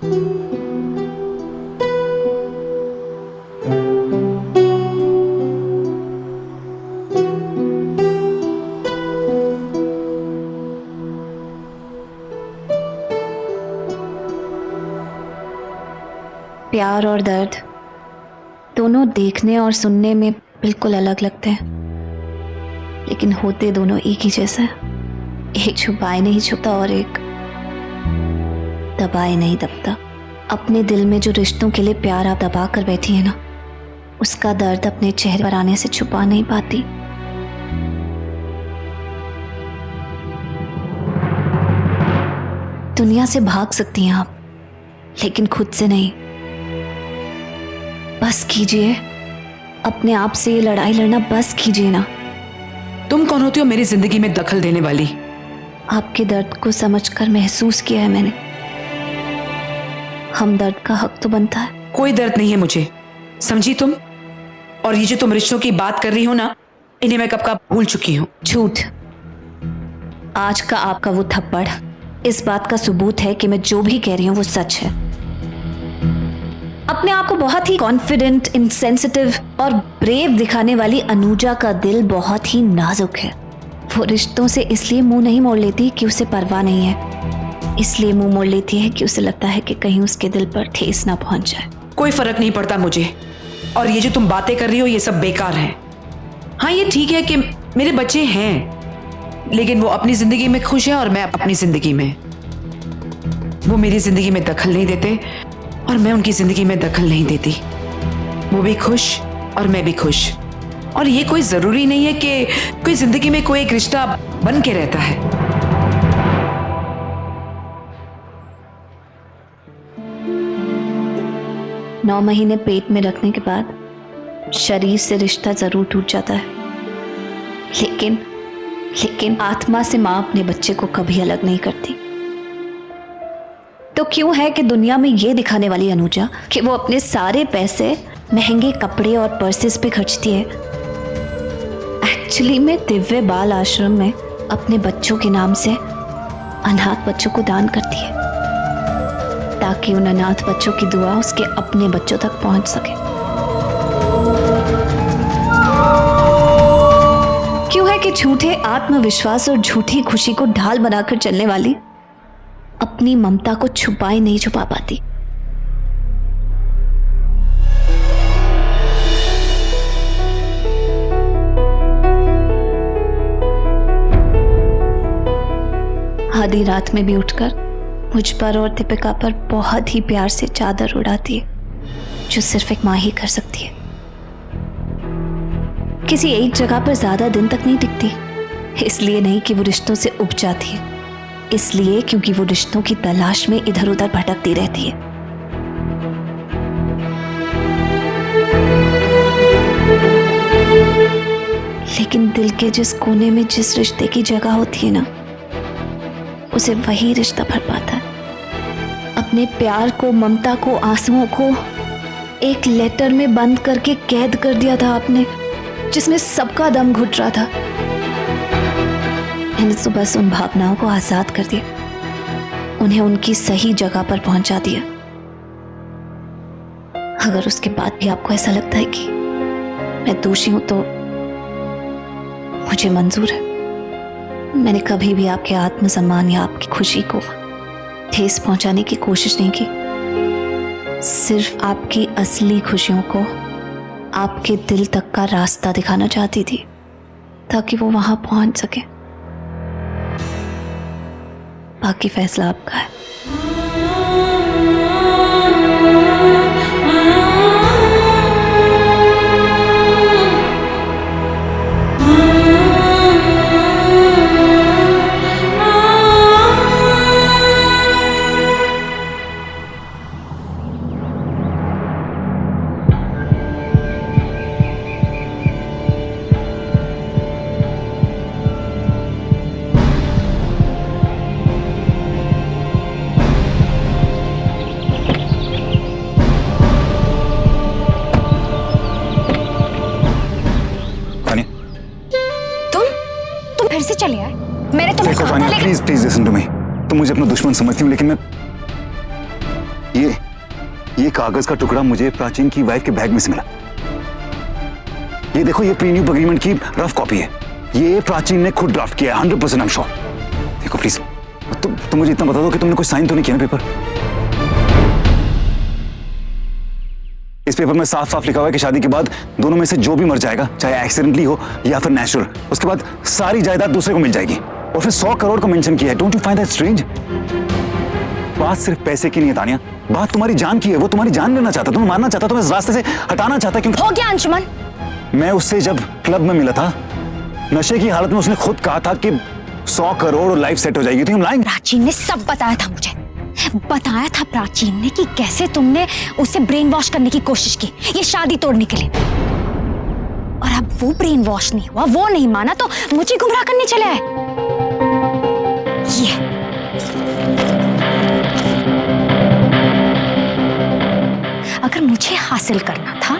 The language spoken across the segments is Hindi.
प्यार और दर्द दोनों देखने और सुनने में बिल्कुल अलग लगते हैं, लेकिन होते दोनों एक ही जैसा है। एक छुपाए नहीं छुपता और एक दबाए नहीं दबता। अपने दिल में जो रिश्तों के लिए प्यार आप दबा कर बैठी है ना, उसका दर्द अपने चेहरे पर आने से छुपा नहीं पाती। दुनिया से भाग सकती हैं आप, लेकिन खुद से नहीं। बस कीजिए, अपने आप से ये लड़ाई लड़ना बस कीजिए ना। तुम कौन होती हो मेरी जिंदगी में दखल देने वाली? आपके दर्द को समझकर महसूस किया है मैंने। हम दर्द का हक तो बनता है। कोई दर्द नहीं है मुझे, समझी तुम? और ये जो तुम रिश्तों की बात कर रही हो ना, इन्हें मैं कब का भूल चुकी हूँ। झूठ। आज का आपका वो थप्पड़ इस बात का सबूत है कि मैं जो भी कह रही हूँ वो सच है। अपने आप को बहुत ही कॉन्फिडेंट, इनसेंसिटिव और ब्रेव दिखाने वाली अनुजा का दिल बहुत ही नाजुक है। वो रिश्तों से इसलिए मुंह नहीं मोड़ लेती कि उसे परवाह नहीं है, इसलिए मुंह मोड़ लेती है कि उसे लगता है कि कहीं उसके दिल पर ठेस ना पहुंच जाए। कोई फर्क नहीं पड़ता मुझे, और ये जो तुम बातें कर रही हो ये सब बेकार है। हाँ, ये ठीक है कि मेरे बच्चे हैं, लेकिन वो अपनी जिंदगी में खुश है और मैं अपनी जिंदगी में। वो मेरी जिंदगी में दखल नहीं देते और मैं उनकी जिंदगी में दखल नहीं देती। वो भी खुश और मैं भी खुश। और ये कोई जरूरी नहीं है कि कोई जिंदगी में कोई एक रिश्ता बन के रहता है। नौ महीने पेट में रखने के बाद शरीर से रिश्ता जरूर टूट जाता है, लेकिन आत्मा से मां अपने बच्चे को कभी अलग नहीं करती। तो क्यों है कि दुनिया में ये दिखाने वाली अनुजा कि वो अपने सारे पैसे महंगे कपड़े और पर्सेस पे खर्चती है, एक्चुअली में दिव्य बाल आश्रम में अपने बच्चों के नाम से अनाथ बच्चों को दान करती है, ताकि उन अनाथ बच्चों की दुआ उसके अपने बच्चों तक पहुंच सके। क्यों है कि झूठे आत्मविश्वास और झूठी खुशी को ढाल बनाकर चलने वाली अपनी ममता को छुपाए नहीं छुपा पाती। आधी रात में भी उठकर मुझ पर और दीपिका पर बहुत ही प्यार से चादर उड़ाती है, जो सिर्फ एक मां ही कर सकती है। किसी एक जगह पर ज्यादा दिन तक नहीं टिकती, इसलिए नहीं कि वो रिश्तों से उब जाती है, इसलिए क्योंकि वो रिश्तों की तलाश में इधर उधर भटकती रहती है। लेकिन दिल के जिस कोने में जिस रिश्ते की जगह होती है ना, उसे वही रिश्ता भर पाता है। अपने प्यार को, ममता को, आंसुओं को एक लेटर में बंद करके कैद कर दिया था आपने, जिसमें सबका दम घुट रहा था। मैंने तो बस उन भावनाओं को आजाद कर दिया, उन्हें उनकी सही जगह पर पहुंचा दिया। अगर उसके बाद भी आपको ऐसा लगता है कि मैं दोषी हूं तो मुझे मंजूर है। मैंने कभी भी आपके आत्मसम्मान या आपकी खुशी को ठेस पहुंचाने की कोशिश नहीं की, सिर्फ आपकी असली खुशियों को आपके दिल तक का रास्ता दिखाना चाहती थी, ताकि वो वहां पहुंच सके। बाकी फैसला आपका है। फिर से चले आए। मैंने तुम्हें देखो Vania, please please listen to me. तुम मुझे अपना दुश्मन समझती हो, लेकिन ये कागज का टुकड़ा मुझे प्राचीन की वाइफ के बैग में से मिला। ये देखो, ये प्रीन्यूप एग्रीमेंट की रफ कॉपी है। ये प्राचीन ने खुद ड्राफ्ट किया है, 100% आई एम श्योर। देखो प्लीज, तुम मुझे इतना बता दो कि तुमने कोई साइन तो नहीं किया ना पेपर? इस पेपर में साफ साफ लिखा हुआ है कि शादी के बाद दोनों में से जो भी मर जाएगा, चाहे एक्सीडेंटली हो या फिर नेचुरल, उसके बाद सारी जायदाद दूसरे को मिल जाएगी। और फिर 100 करोड़ को मेंशन किया है। Don't you find that strange? बात सिर्फ पैसे की नहीं है तानिया, बात तुम्हारी जान की है। वो तुम्हारी जान लेना चाहता, तुम्हें मारना चाहता, तुम्हें इस रास्ते से हटाना चाहता। क्योंकि हो गया अंशुमन। मैं उससे जब क्लब में मिला था, नशे की हालत में उसने खुद कहा था कि 100 करोड़ और लाइफ सेट हो जाएगी। तो लाइन प्राचीन ने सब बताया था मुझे। बताया था प्राचीन ने कि कैसे तुमने उसे ब्रेन वॉश करने की कोशिश की ये शादी तोड़ने के लिए। और अब वो ब्रेन वॉश नहीं हुआ, वो नहीं माना, तो मुझे गुमराह करने चला है। ये अगर मुझे हासिल करना था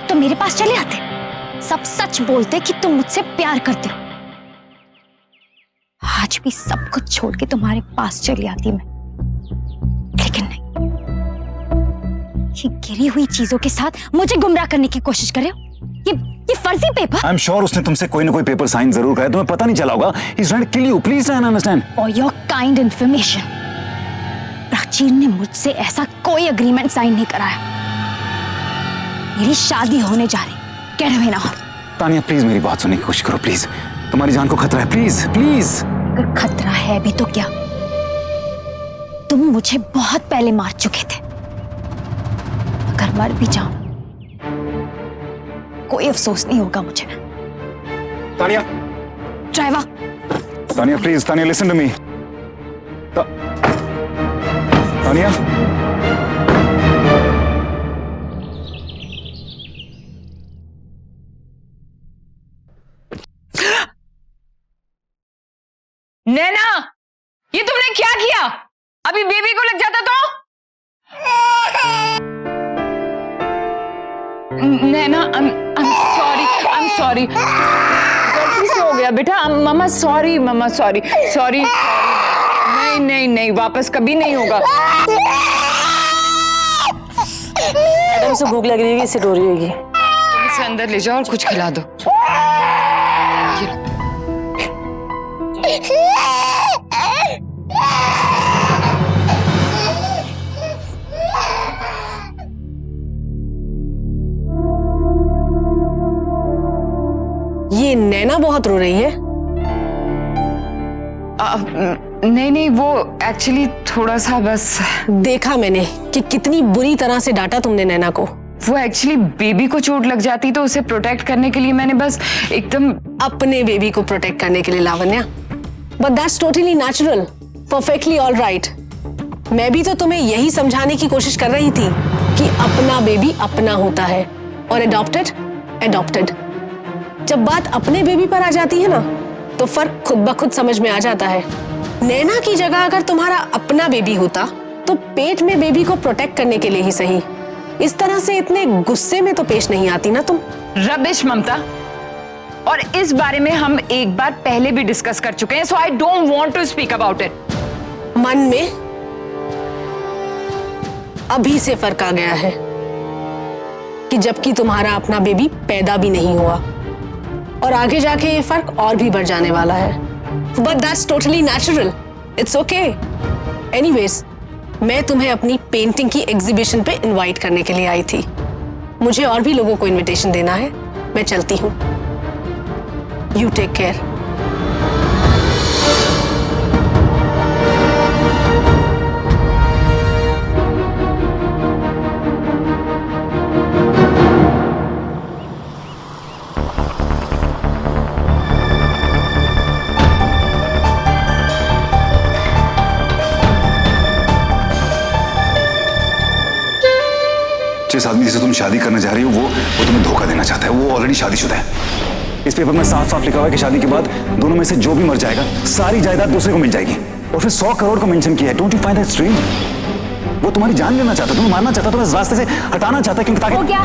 तो मेरे पास चले आते, सब सच बोलते कि तुम मुझसे प्यार करते हो। आज भी सब कुछ छोड़ के तुम्हारे पास चली आती मैं, लेकिन नहीं। ये गिरी हुई चीजों के साथ मुझे गुमराह करने की कोशिश कर रहे हो। ये फर्जी पेपर। आई एम श्योर उसने तुमसे कोई ना कोई पेपर साइन जरूर कराया, तुम्हें पता नहीं चला होगा। He is trying to kill you, please try and understand. For your kind information, Prachin ने मुझसे ऐसा कोई एग्रीमेंट साइन नहीं कराया। मेरी शादी होने जा रही, get away now. Tania please मेरी बात सुनने की कोशिश करो, प्लीज। तुम्हारी जान को खतरा है, प्लीज प्लीज। अगर खतरा है भी तो क्या, तुम मुझे बहुत पहले मार चुके थे। अगर मर भी जाऊं कोई अफसोस नहीं होगा मुझे। Tania, driver. Tania please, Tania listen to me. Tania, Naina, ये तुमने क्या किया? अभी बेबी को लग जाता तो? नैना, I'm sorry। गलती से हो गया बेटा। मामा सॉरी, मामा सॉरी। नहीं, वापस कभी नहीं होगा। मैडम से भूख लग रही होगी, इसे रो रही होगी। तुम इसे अंदर ले जाओ और कुछ खिला दो। ये नैना बहुत रो रही है। नहीं, वो एक्चुअली थोड़ा सा बस। देखा मैंने कि कितनी बुरी तरह से डांटा तुमने नैना को। वो एक्चुअली बेबी को चोट लग जाती तो उसे प्रोटेक्ट करने के लिए मैंने बस एकदम। अपने बेबी को प्रोटेक्ट करने के लिए Lavanya, but that's totally natural, perfectly all right. मैं भी तो तुम्हें यही समझाने की कोशिश कर रही थी कि अपना बेबी अपना होता है और एडॉप्टेड। जब बात अपने बेबी पर आ जाती है ना, तो फर्क खुद ब खुद समझ में आ जाता है। नैना की जगह अगर तुम्हारा अपना बेबी होता तो पेट में बेबी को प्रोटेक्ट करने के लिए ही सही, इस तरह से इतने गुस्से में तो पेश नहीं आती ना तुम। रबिश ममता, और इस बारे में हम एक बार पहले भी डिस्कस कर चुके हैं, so I don't want to speak about it. मन में अभी से फर्क आ गया है कि जबकि तुम्हारा अपना बेबी पैदा भी नहीं हुआ, और आगे जाके ये फर्क और भी बढ़ जाने वाला है। But that's totally natural, it's okay. Anyways, मैं तुम्हें अपनी पेंटिंग की एग्जीबिशन पे इनवाइट करने के लिए आई थी। मुझे और भी लोगों को इनविटेशन देना है, मैं चलती हूँ। You take care. जिस आदमी से तुम शादी करने जा रही हो वो तुम्हें धोखा देना चाहता है। वो ऑलरेडी शादीशुदा है। इस पेपर में साफ साफ लिखा हुआ है कि शादी के बाद दोनों में से जो भी मर जाएगा सारी जायदाद दूसरे को मिल जाएगी। और फिर 100 करोड़ को मेंशन किया है। Don't you find that strange? वो तुम्हारी जान लेना चाहता, तुम्हें मारना चाहता, तुम्हें इस रास्ते से हटाना चाहता, क्योंकि ताकि हो गया।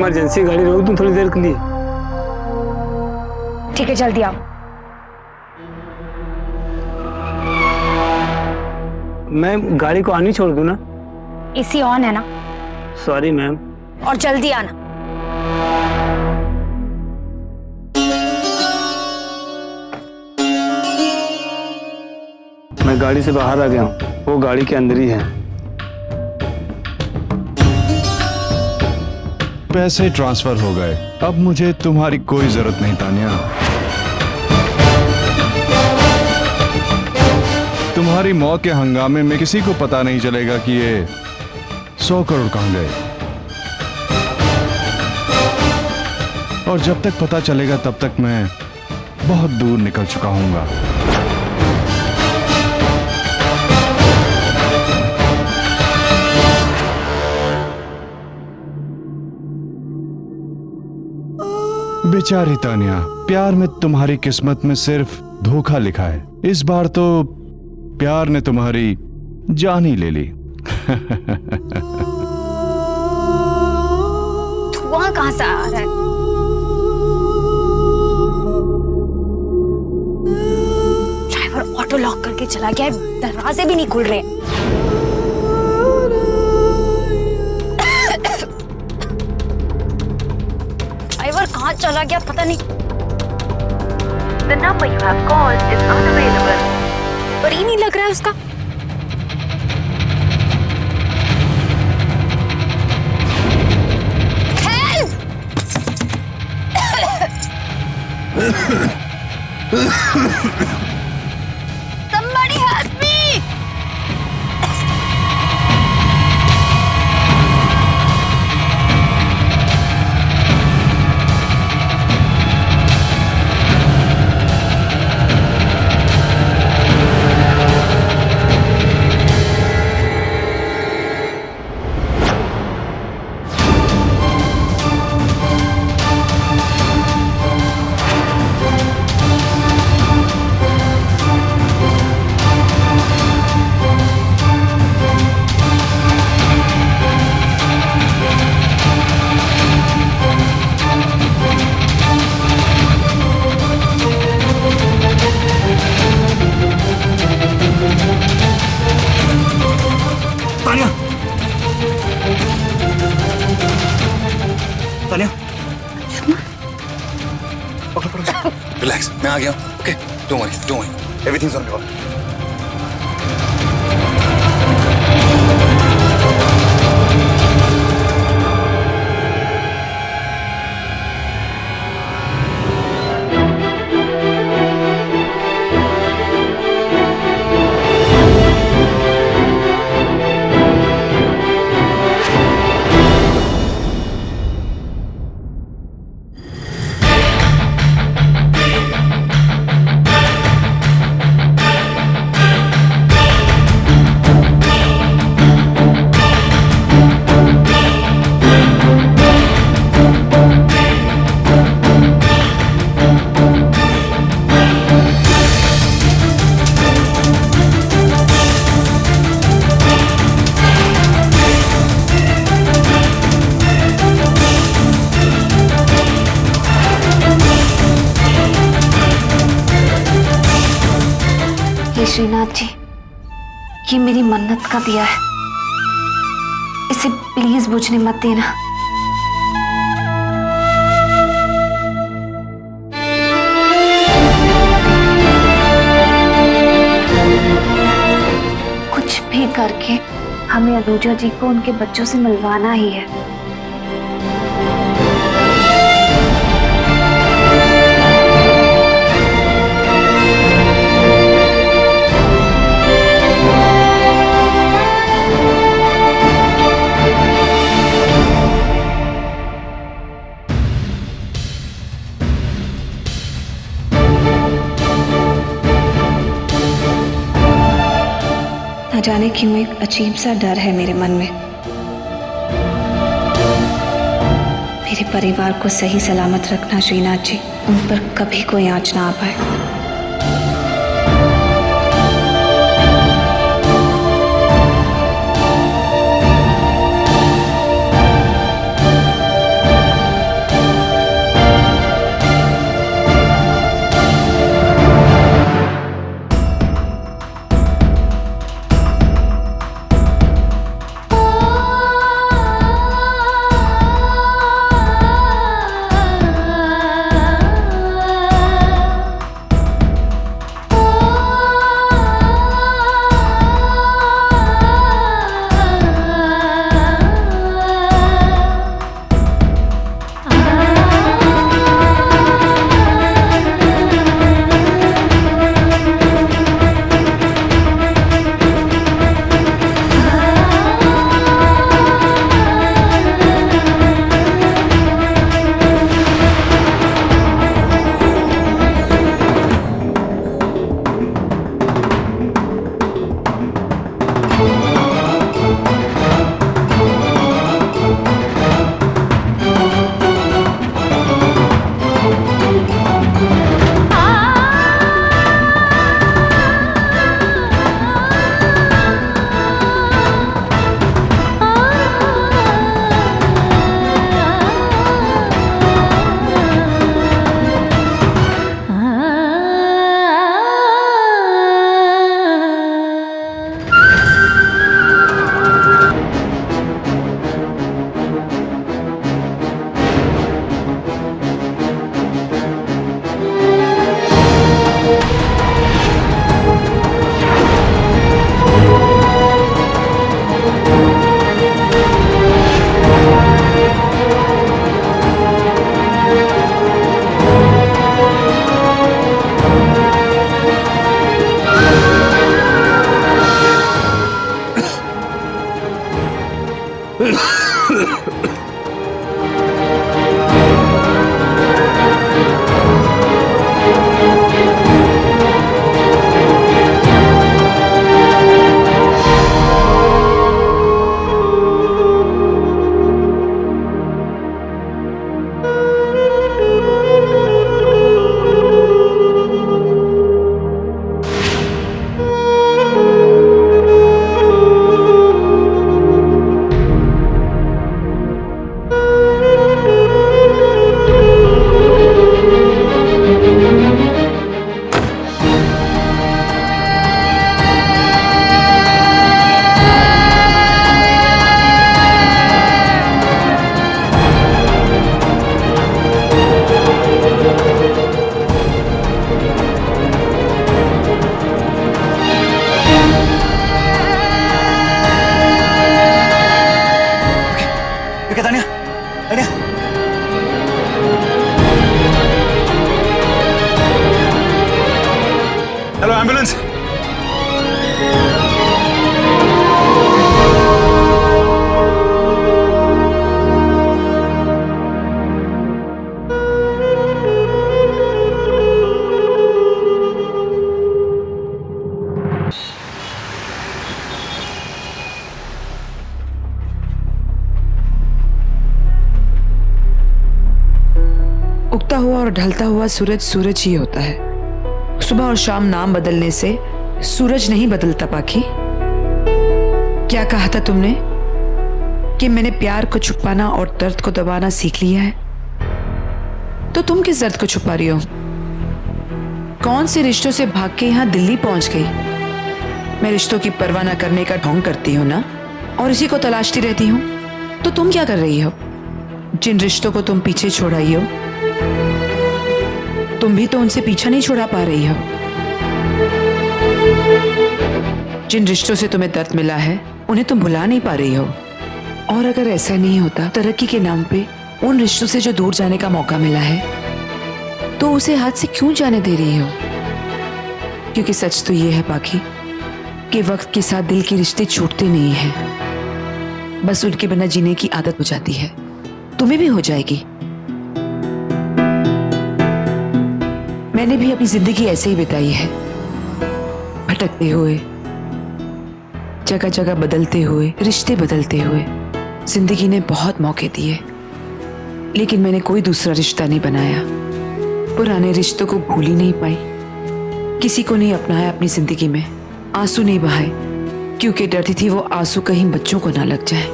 इमरजेंसी, गाड़ी रोक दूं थोड़ी देर के लिए? ठीक है, जल्दी आओ। मैं गाड़ी को आनी छोड़ दूं ना? एसी ऑन है ना? Sorry ma'am. और जल्दी आना। मैं गाड़ी से बाहर आ गया हूँ, वो गाड़ी के अंदर ही है। पैसे ट्रांसफर हो गए, अब मुझे तुम्हारी कोई जरूरत नहीं तानिया। तुम्हारी मौत के हंगामे में किसी को पता नहीं चलेगा कि ये 100 करोड़ कहां गए, और जब तक पता चलेगा तब तक मैं बहुत दूर निकल चुका हूंगा। बेचारी तानिया, प्यार में तुम्हारी किस्मत में सिर्फ धोखा लिखा है। इस बार तो प्यार ने तुम्हारी जान ही ले ली। धुआं कहां से आ रहा है? ड्राइवर ऑटो लॉक करके चला गया है, दरवाजे भी नहीं खुल रहे। ड्राइवर कहां चला गया पता नहीं। The number you have called is unavailable. पर ही नहीं लग रहा है उसका। Somebody help me! Tania, Tania, relax, मैं आ गया हूँ। Okay, don't worry, everything's on your. Shrinath ji, ये मेरी मन्नत का दिया है, इसे प्लीज बुझने मत देना। कुछ भी करके हमें अनुजा जी को उनके बच्चों से मिलवाना ही है। न जाने क्यों एक अजीब सा डर है मेरे मन में। मेरे परिवार को सही सलामत रखना श्रीनाथ जी, उन पर कभी कोई आंच ना आ पाए। ढलता हुआ सूरज सूरज ही होता है। सुबह और शाम नाम बदलने से सूरज नहीं बदलता पाखी। क्या कहा था तुमने कि मैंने प्यार को छुपाना और दर्द को दबाना सीख लिया है? तो तुम किस दर्द को छुपा रही हो? कौन से रिश्तों से भाग के यहां दिल्ली पहुंच गई? मैं रिश्तों की परवाह न करने का ढोंग करती हूं ना, और इसी को तलाशती रहती हूं। तो तुम क्या कर रही हो? जिन रिश्तों को तुम पीछे छोड़ाई हो, तुम भी तो उनसे पीछा नहीं छुड़ा पा रही हो। जिन रिश्तों से तुम्हें दर्द मिला है, उन्हें तुम भुला नहीं पा रही हो। और अगर ऐसा नहीं होता, तरक्की के नाम पे उन रिश्तों से जो दूर जाने का मौका मिला है, तो उसे हाथ से क्यों जाने दे रही हो? क्योंकि सच तो ये है पाखी कि वक्त के साथ दिल के रिश्ते छूटते नहीं हैं, बस उनके बिना जीने की आदत हो जाती है। तुम्हें भी हो जाएगी। मैंने भी अपनी जिंदगी ऐसे ही बिताई है, भटकते हुए, जगह जगह बदलते हुए, रिश्ते बदलते हुए। जिंदगी ने बहुत मौके दिए, लेकिन मैंने कोई दूसरा रिश्ता नहीं बनाया। पुराने रिश्तों को भूल ही नहीं पाई। किसी को नहीं अपनाया अपनी जिंदगी में, आंसू नहीं बहाए, क्योंकि डरती थी वो आंसू कहीं बच्चों को ना लग जाए।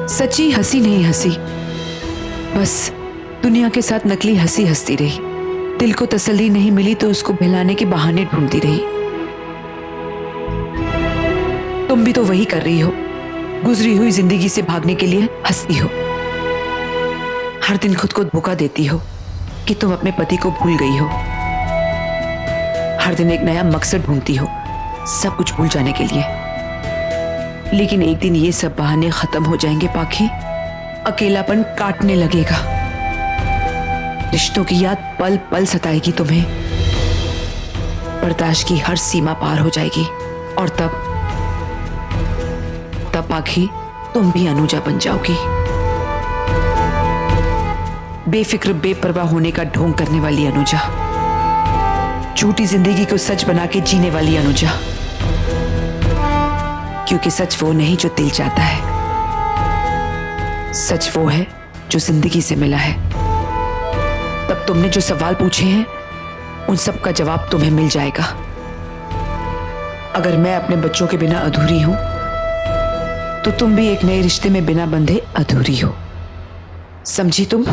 सच्ची हंसी नहीं हंसी, बस दुनिया के साथ नकली हंसी हंसती रही। दिल को तसल्ली नहीं मिली तो उसको बहलाने के बहाने ढूंढती रही। तुम भी तो वही कर रही हो, गुजरी हुई जिंदगी से भागने के लिए हंसती हो। हर दिन खुद को धोखा देती हो कि तुम अपने पति को भूल गई हो। हर दिन एक नया मकसद ढूंढती हो सब कुछ भूल जाने के लिए। लेकिन एक दिन ये सब बहाने खत्म हो जाएंगे पाखी, अकेलापन काटने लगेगा, रिश्तों की याद पल पल सताएगी तुम्हें, बर्दाश्त की हर सीमा पार हो जाएगी, और तब पाखी तुम भी अनुजा बन जाओगी। बेफिक्र बेपरवाह होने का ढोंग करने वाली अनुजा, झूठी जिंदगी को सच बना के जीने वाली अनुजा। क्योंकि सच वो नहीं जो दिल चाहता है, सच वो है जो जिंदगी से मिला है। तब तुमने जो सवाल पूछे हैं, उन सब का जवाब तुम्हें मिल जाएगा। अगर मैं अपने बच्चों के बिना अधूरी हूं, तो तुम भी एक नए रिश्ते में बिना बंधे अधूरी हो। समझी तुम?